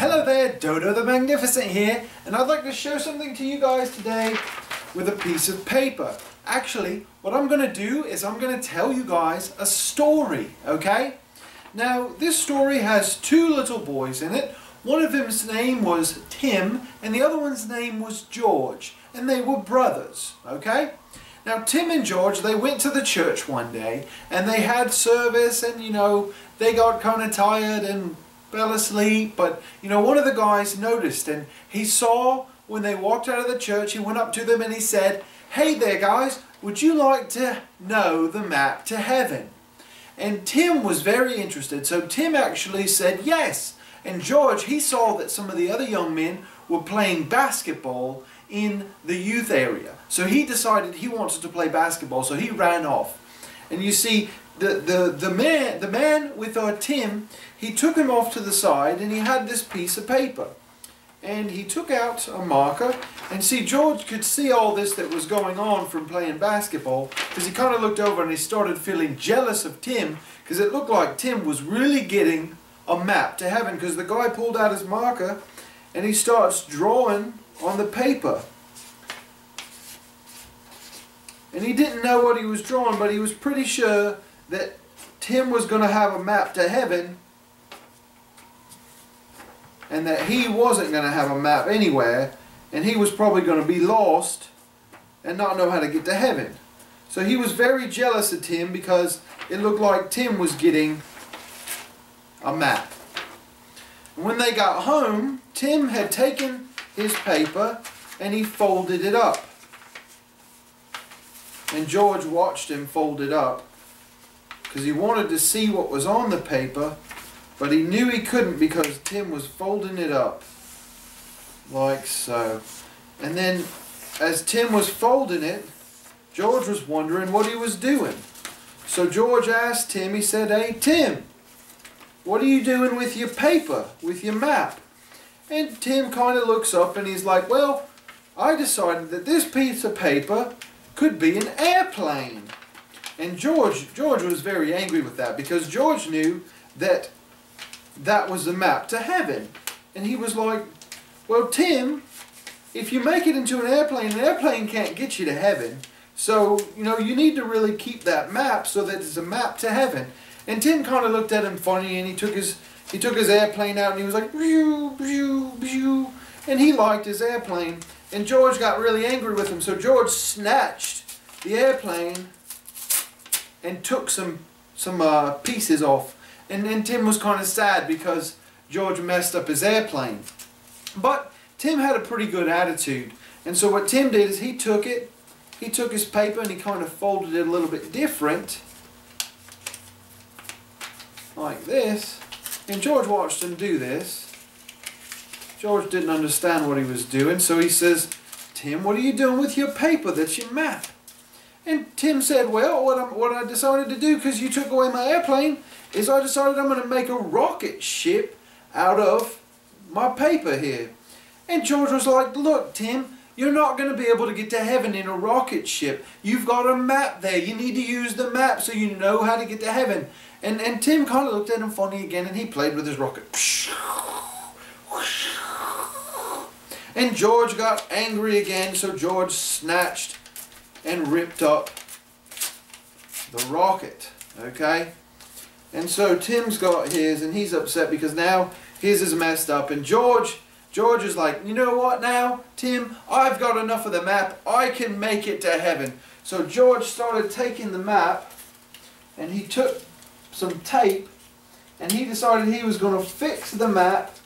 Hello there, Doe Doe the Magnificent here, and I'd like to show something to you guys today with a piece of paper. Actually, what I'm going to do is I'm going to tell you guys a story, okay? Now, this story has two little boys in it. One of them's name was Tim, and the other one's name was George, and they were brothers, okay? Now, Tim and George, they went to the church one day, and they had service, and, you know, they got kind of tired and fell asleep, but you know, one of the guys noticed, and he saw when they walked out of the church, he went up to them and he said, "Hey there guys, would you like to know the map to heaven?" And Tim was very interested, so Tim actually said yes. And George, he saw that some of the other young men were playing basketball in the youth area, so he decided he wanted to play basketball, so he ran off. And you see, the man with Tim, he took him off to the side, and he had this piece of paper, and he took out a marker, and see, George could see all this that was going on from playing basketball, because he kind of looked over and he started feeling jealous of Tim, because it looked like Tim was really getting a map to heaven, because the guy pulled out his marker and he starts drawing on the paper. And he didn't know what he was drawing, but he was pretty sure that Tim was going to have a map to heaven, and that he wasn't going to have a map anywhere, and he was probably going to be lost and not know how to get to heaven. So he was very jealous of Tim, because it looked like Tim was getting a map. And when they got home, Tim had taken his paper and he folded it up. And George watched him fold it up, because he wanted to see what was on the paper, but he knew he couldn't because Tim was folding it up like so. And then as Tim was folding it, George was wondering what he was doing. So George asked Tim, he said, "Hey Tim, what are you doing with your paper, with your map?" And Tim kind of looks up and he's like, "Well, I decided that this piece of paper could be an airplane." And George was very angry with that, because George knew that that was the map to heaven. And he was like, "Well, Tim, if you make it into an airplane can't get you to heaven. So, you know, you need to really keep that map so that it's a map to heaven." And Tim kind of looked at him funny, and he took his airplane out and he was like, "Pew, pew, pew." And he liked his airplane. And George got really angry with him, so George snatched the airplane and took some pieces off. And Tim was kind of sad because George messed up his airplane. But Tim had a pretty good attitude. And so what Tim did is he took his paper and he kind of folded it a little bit different, like this. And George watched him do this. George didn't understand what he was doing, so he says, "Tim, what are you doing with your paper? That's your map." And Tim said, "Well, what I decided to do, because you took away my airplane, is I decided I'm going to make a rocket ship out of my paper here." And George was like, "Look, Tim, you're not going to be able to get to heaven in a rocket ship. You've got a map there. You need to use the map so you know how to get to heaven." And Tim kind of looked at him funny again, and he played with his rocket. And George got angry again, so George snatched and ripped up the rocket, okay? And so Tim's got his, and he's upset because now his is messed up. And George is like, "You know what now, Tim? I've got enough of the map. I can make it to heaven." So George started taking the map, and he took some tape, and he decided he was going to fix the map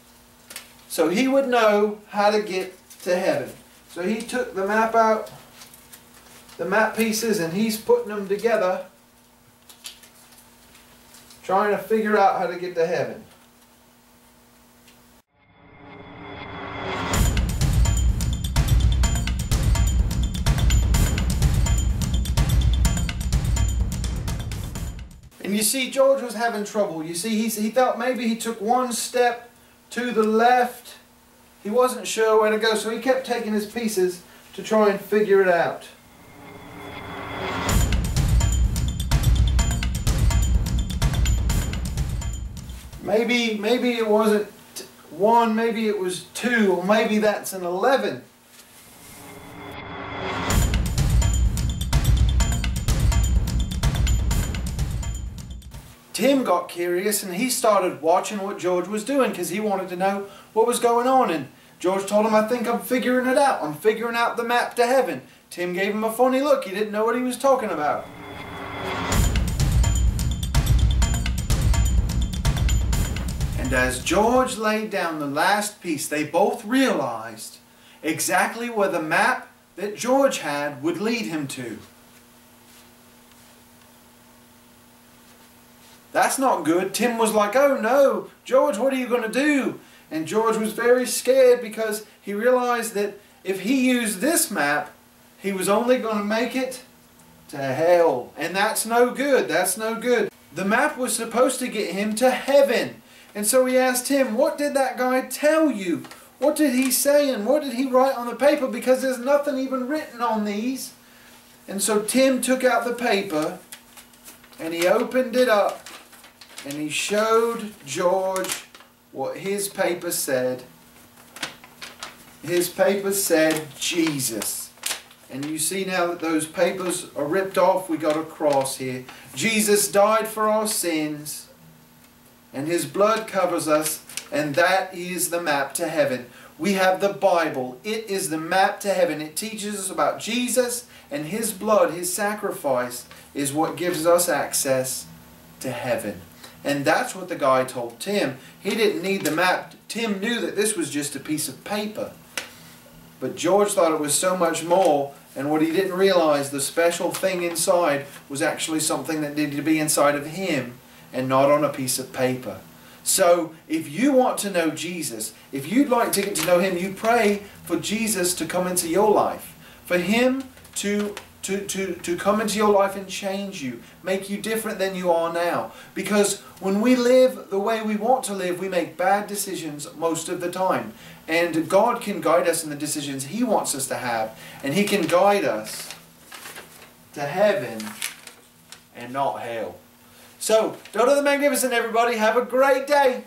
so he would know how to get to heaven. So he took the map out, the map pieces, and he's putting them together trying to figure out how to get to heaven. And you see, George was having trouble. You see, he thought maybe he took one step to the left. He wasn't sure where to go, so he kept taking his pieces to try and figure it out. Maybe it wasn't 1, maybe it was 2, or maybe that's an 11. Tim got curious and he started watching what George was doing because he wanted to know what was going on. And George told him, I think I'm figuring it out. I'm figuring out the map to heaven. Tim gave him a funny look. He didn't know what he was talking about. And as George laid down the last piece, they both realized exactly where the map that George had would lead him to. That's not good. Tim was like, oh no, George, what are you going to do? And George was very scared because he realized that if he used this map, he was only going to make it to hell. And that's no good. That's no good. The map was supposed to get him to heaven. And so he asked him, what did that guy tell you? What did he say and what did he write on the paper? Because there's nothing even written on these. And so Tim took out the paper and he opened it up. And he showed George what his paper said. His paper said Jesus. And you see now that those papers are ripped off, we got a cross here. Jesus died for our sins. And His blood covers us. And that is the map to heaven. We have the Bible. It is the map to heaven. It teaches us about Jesus and His blood, His sacrifice, is what gives us access to heaven. And that's what the guy told Tim. He didn't need the map. Tim knew that this was just a piece of paper. But George thought it was so much more. And what he didn't realize, the special thing inside was actually something that needed to be inside of him and not on a piece of paper. So if you want to know Jesus, if you'd like to get to know Him, you pray for Jesus to come into your life. For Him to come into your life and change you, make you different than you are now. Because when we live the way we want to live, we make bad decisions most of the time. And God can guide us in the decisions He wants us to have. And He can guide us to heaven and not hell. So, Doe Doe the Magnificent, everybody. Have a great day.